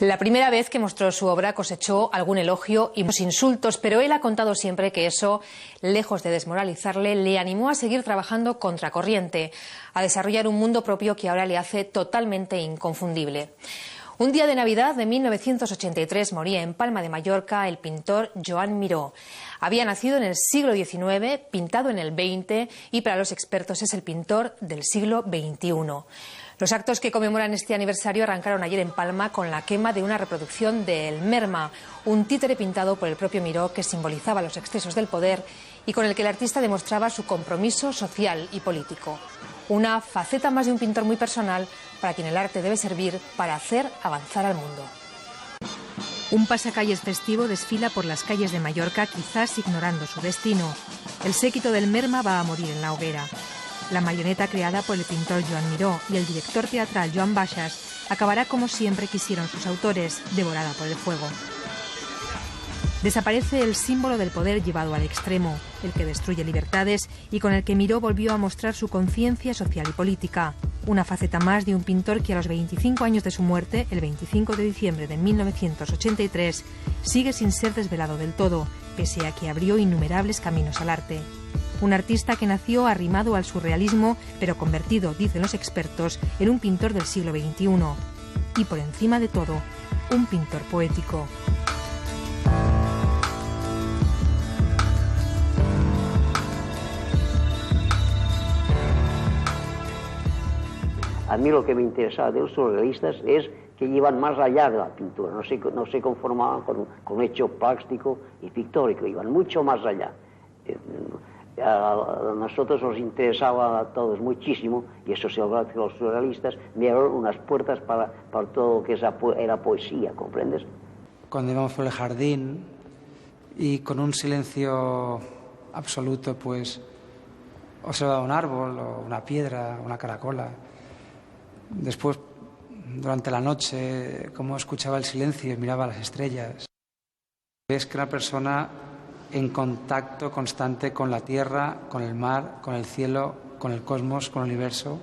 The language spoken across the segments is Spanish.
La primera vez que mostró su obra cosechó algún elogio y muchos insultos, pero él ha contado siempre que eso, lejos de desmoralizarle, le animó a seguir trabajando contracorriente, a desarrollar un mundo propio que ahora le hace totalmente inconfundible. Un día de Navidad de 1983 moría en Palma de Mallorca el pintor Joan Miró. Había nacido en el siglo XIX, pintado en el XX y para los expertos es el pintor del siglo XXI. Los actos que conmemoran este aniversario arrancaron ayer en Palma con la quema de una reproducción de El Merma, un títere pintado por el propio Miró que simbolizaba los excesos del poder y con el que el artista demostraba su compromiso social y político. Una faceta más de un pintor muy personal para quien el arte debe servir para hacer avanzar al mundo. Un pasacalles festivo desfila por las calles de Mallorca, quizás ignorando su destino. El séquito del Merma va a morir en la hoguera. La marioneta creada por el pintor Joan Miró y el director teatral Joan Baixas acabará como siempre quisieron sus autores, devorada por el fuego. Desaparece el símbolo del poder llevado al extremo, el que destruye libertades y con el que Miró volvió a mostrar su conciencia social y política. Una faceta más de un pintor que a los 25 años de su muerte, el 25 de diciembre de 1983, sigue sin ser desvelado del todo, pese a que abrió innumerables caminos al arte. Un artista que nació arrimado al surrealismo, pero convertido, dicen los expertos, en un pintor del siglo XXI. Y por encima de todo, un pintor poético. A mí lo que me interesaba de los surrealistas es que iban más allá de la pintura, no se conformaban con hecho plástico y pictórico, iban mucho más allá. A nosotros nos interesaba a todos muchísimo, y eso se logra que los surrealistas me abrieron unas puertas para todo lo que era poesía, ¿comprendes? Cuando íbamos por el jardín y con un silencio absoluto, pues observaba un árbol o una piedra, una caracola. Después, durante la noche, como escuchaba el silencio y miraba las estrellas. Es que una persona en contacto constante con la tierra, con el mar, con el cielo, con el cosmos, con el universo.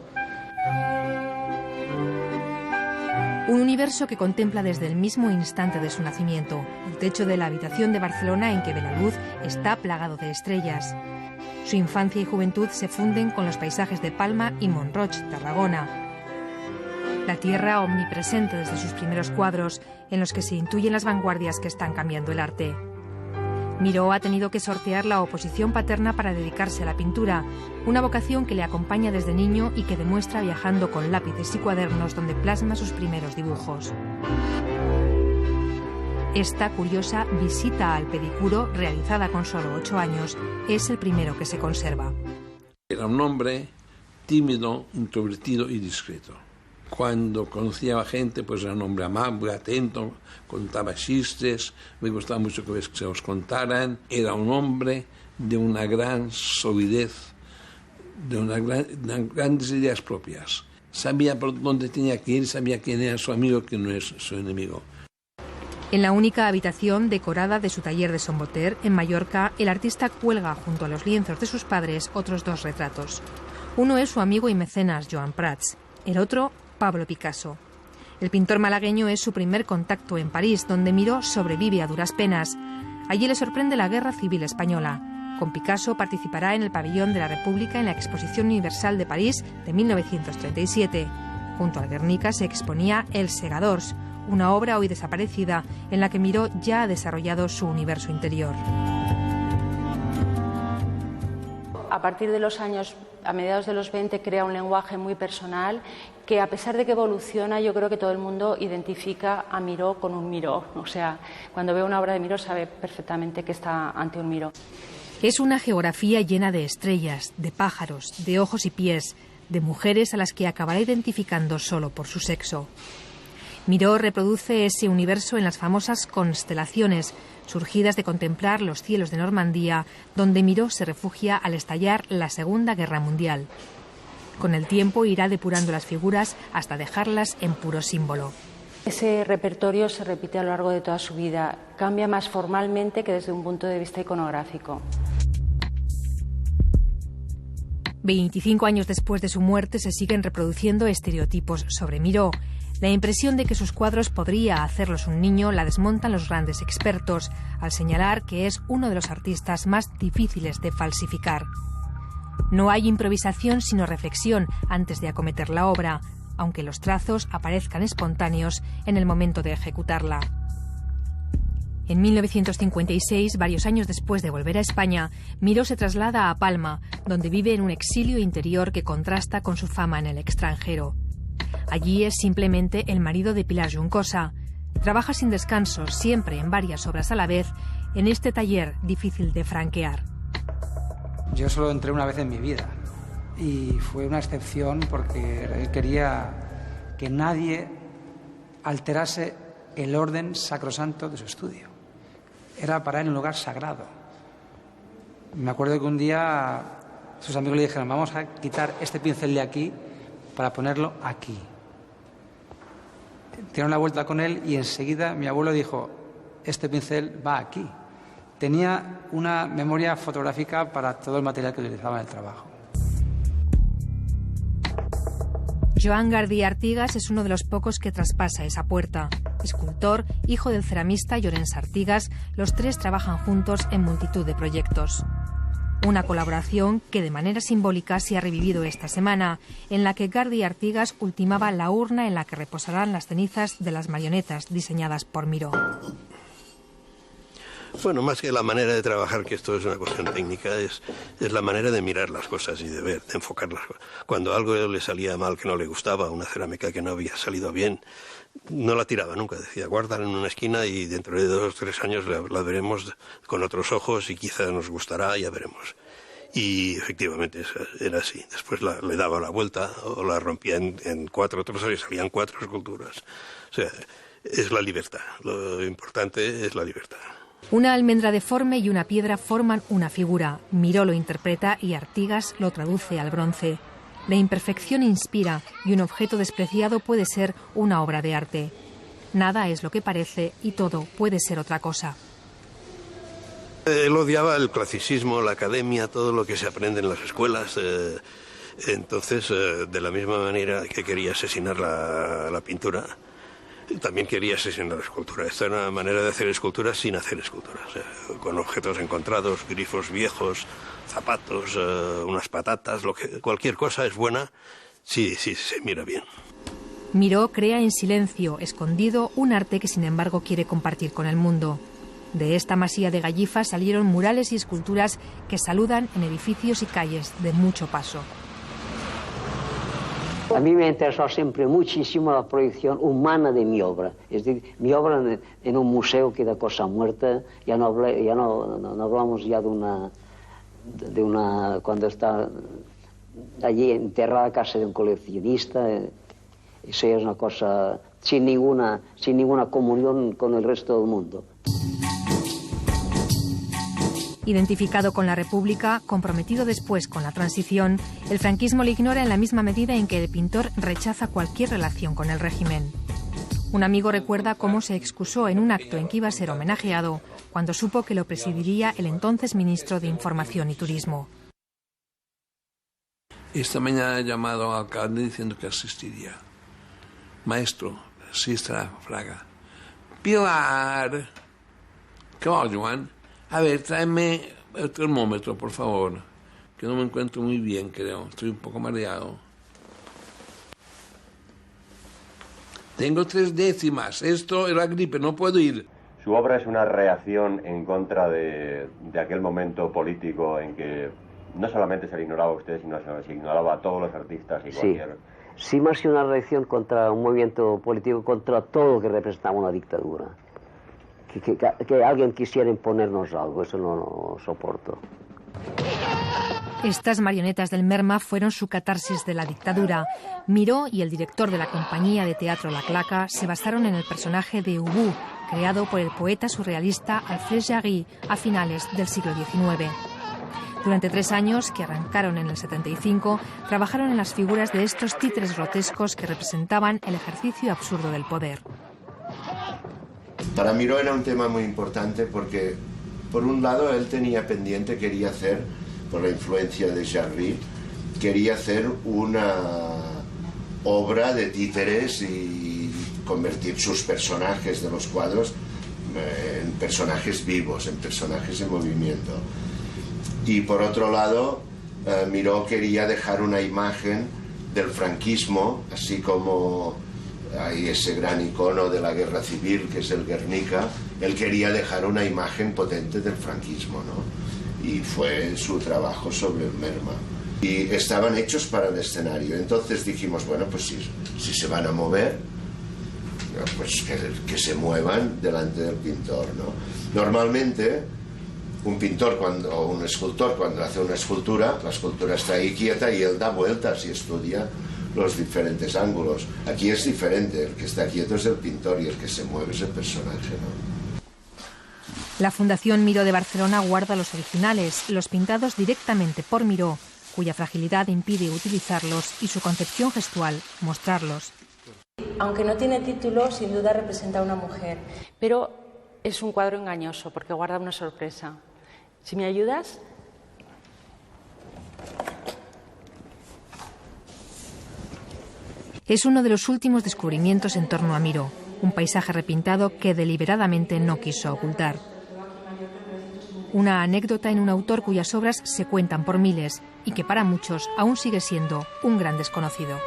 Un universo que contempla desde el mismo instante de su nacimiento. El techo de la habitación de Barcelona en que ve la luz está plagado de estrellas. Su infancia y juventud se funden con los paisajes de Palma y Mont-Roig, Tarragona. La tierra omnipresente desde sus primeros cuadros, en los que se intuyen las vanguardias que están cambiando el arte. Miró ha tenido que sortear la oposición paterna para dedicarse a la pintura, una vocación que le acompaña desde niño y que demuestra viajando con lápices y cuadernos donde plasma sus primeros dibujos. Esta curiosa visita al pedicuro, realizada con solo 8 años, es el primero que se conserva. Era un hombre tímido, introvertido y discreto. Cuando conocía a gente, pues era un hombre amable, atento, contaba chistes, me gustaba mucho que se los contaran. Era un hombre de una gran solidez, de grandes ideas propias. Sabía por dónde tenía que ir, sabía quién era su amigo, quién no es su enemigo. En la única habitación decorada de su taller de Somboter, en Mallorca, el artista cuelga junto a los lienzos de sus padres otros 2 retratos. Uno es su amigo y mecenas, Joan Prats. El otro, Pablo Picasso. El pintor malagueño es su primer contacto en París, donde Miró sobrevive a duras penas. Allí le sorprende la Guerra Civil Española. Con Picasso participará en el Pabellón de la República en la Exposición Universal de París de 1937. Junto al Guernica se exponía El Segadors, una obra hoy desaparecida en la que Miró ya ha desarrollado su universo interior. A partir de los años, a mediados de los 20, crea un lenguaje muy personal que, a pesar de que evoluciona, yo creo que todo el mundo identifica a Miró con un Miró. O sea, cuando ve una obra de Miró sabe perfectamente que está ante un Miró. Es una geografía llena de estrellas, de pájaros, de ojos y pies, de mujeres a las que acabará identificando solo por su sexo. Miró reproduce ese universo en las famosas constelaciones, surgidas de contemplar los cielos de Normandía, donde Miró se refugia al estallar la Segunda Guerra Mundial. Con el tiempo irá depurando las figuras hasta dejarlas en puro símbolo. Ese repertorio se repite a lo largo de toda su vida, cambia más formalmente que desde un punto de vista iconográfico. 25 años después de su muerte se siguen reproduciendo estereotipos sobre Miró. La impresión de que sus cuadros podría hacerlos un niño la desmontan los grandes expertos, al señalar que es uno de los artistas más difíciles de falsificar. No hay improvisación sino reflexión antes de acometer la obra, aunque los trazos aparezcan espontáneos en el momento de ejecutarla. En 1956, varios años después de volver a España, Miró se traslada a Palma, donde vive en un exilio interior que contrasta con su fama en el extranjero. Allí es simplemente el marido de Pilar Juncosa. Trabaja sin descanso, siempre en varias obras a la vez, en este taller difícil de franquear. Yo solo entré una vez en mi vida y fue una excepción porque él quería que nadie alterase el orden sacrosanto de su estudio. Era para él un lugar sagrado. Me acuerdo que un día sus amigos le dijeron: vamos a quitar este pincel de aquí para ponerlo aquí. Dieron la vuelta con él y enseguida mi abuelo dijo: este pincel va aquí. Tenía una memoria fotográfica para todo el material que utilizaba en el trabajo. Joan Gardí Artigas es uno de los pocos que traspasa esa puerta. Escultor, hijo del ceramista Llorens Artigas, los tres trabajan juntos en multitud de proyectos. Una colaboración que de manera simbólica se ha revivido esta semana, en la que Gardí Artigas ultimaba la urna en la que reposarán las cenizas de las marionetas diseñadas por Miró. Bueno, más que la manera de trabajar, que esto es una cuestión técnica, es la manera de mirar las cosas y de ver, de enfocar las cosas. Cuando algo le salía mal, que no le gustaba, una cerámica que no había salido bien, no la tiraba nunca. Decía, guárdala en una esquina y dentro de 2 o 3 años la veremos con otros ojos y quizá nos gustará, ya veremos. Y efectivamente era así. Después le daba la vuelta o la rompía en 4 trozos y salían 4 esculturas. O sea, es la libertad. Lo importante es la libertad. Una almendra deforme y una piedra forman una figura. Miró lo interpreta y Artigas lo traduce al bronce. La imperfección inspira y un objeto despreciado puede ser una obra de arte. Nada es lo que parece y todo puede ser otra cosa. Él odiaba el clasicismo, la academia, todo lo que se aprende en las escuelas. Entonces, de la misma manera que quería asesinar la pintura, también quería asesinar la escultura. Esta era una manera de hacer esculturas sin hacer esculturas, con objetos encontrados, grifos viejos, zapatos, unas patatas, cualquier cosa es buena si se mira bien. Miró crea en silencio, escondido, un arte que sin embargo quiere compartir con el mundo. De esta masía de Gallifa salieron murales y esculturas que saludan en edificios y calles de mucho paso. A mí me ha interesado siempre muchísimo la proyección humana de mi obra. Es decir, mi obra en un museo queda cosa muerta. Ya no hablamos ya de una cuando está allí enterrada a casa de un coleccionista. Eso ya es una cosa sin ninguna comunión con el resto del mundo. Identificado con la República, comprometido después con la transición, el franquismo le ignora en la misma medida en que el pintor rechaza cualquier relación con el régimen. Un amigo recuerda cómo se excusó en un acto en que iba a ser homenajeado cuando supo que lo presidiría el entonces ministro de Información y Turismo. Esta mañana he llamado al alcalde diciendo que asistiría. Maestro, sí estará Fraga. Pilar. ¿Qué va, Joan? A ver, tráeme el termómetro, por favor, que no me encuentro muy bien, creo. Estoy un poco mareado. Tengo 3 décimas. Esto era gripe, no puedo ir. Su obra es una reacción en contra de aquel momento político en que no solamente se le ignoraba a usted, sino se ignoraba a todos los artistas y cualquier... Sí, más que una reacción contra un movimiento político, contra todo lo que representaba una dictadura. Que alguien quisiera imponernos algo, eso no lo soporto. Estas marionetas del Merma fueron su catarsis de la dictadura. Miró y el director de la compañía de teatro La Claca se basaron en el personaje de Ubu, creado por el poeta surrealista Alfred Jarry a finales del siglo XIX. Durante 3 años, que arrancaron en el 75, trabajaron en las figuras de estos títeres grotescos que representaban el ejercicio absurdo del poder. Para Miró era un tema muy importante porque, por un lado, él tenía pendiente, quería hacer, por la influencia de Jarry, quería hacer una obra de títeres y convertir sus personajes de los cuadros en personajes vivos, en personajes en movimiento. Y por otro lado, Miró quería dejar una imagen del franquismo, así como hay ese gran icono de la guerra civil que es el Guernica. Él quería dejar una imagen potente del franquismo, ¿no? Y fue su trabajo sobre el merma. Y estaban hechos para el escenario. Entonces dijimos, bueno, pues si se van a mover, pues que se muevan delante del pintor, ¿no? Normalmente un pintor o un escultor cuando hace una escultura, la escultura está ahí quieta y él da vueltas y estudia los diferentes ángulos. Aquí es diferente, el que está quieto es el pintor y el que se mueve es el personaje, ¿no? La Fundación Miró de Barcelona guarda los originales, los pintados directamente por Miró, cuya fragilidad impide utilizarlos y su concepción gestual, mostrarlos. Aunque no tiene título, sin duda representa a una mujer, pero es un cuadro engañoso porque guarda una sorpresa. ¿Si me ayudas? Es uno de los últimos descubrimientos en torno a Miró, un paisaje repintado que deliberadamente no quiso ocultar. Una anécdota en un autor cuyas obras se cuentan por miles y que para muchos aún sigue siendo un gran desconocido.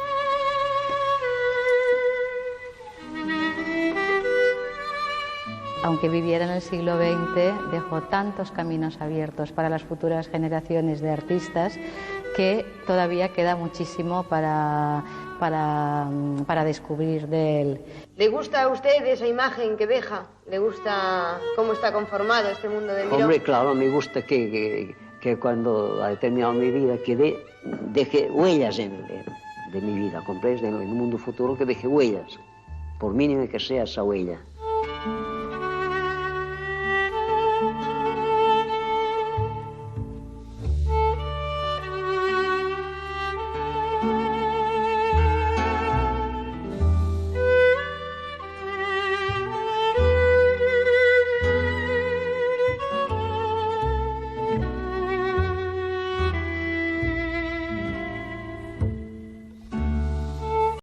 Aunque viviera en el siglo XX, dejó tantos caminos abiertos para las futuras generaciones de artistas que todavía queda muchísimo para descubrir de él. ¿Le gusta a usted esa imagen que deja? ¿Le gusta cómo está conformado este mundo de Miró? Hombre, claro, me gusta que cuando haya terminado mi vida, que deje huellas de mi vida, ¿comprendes? En el mundo futuro que deje huellas, por mínima que sea esa huella.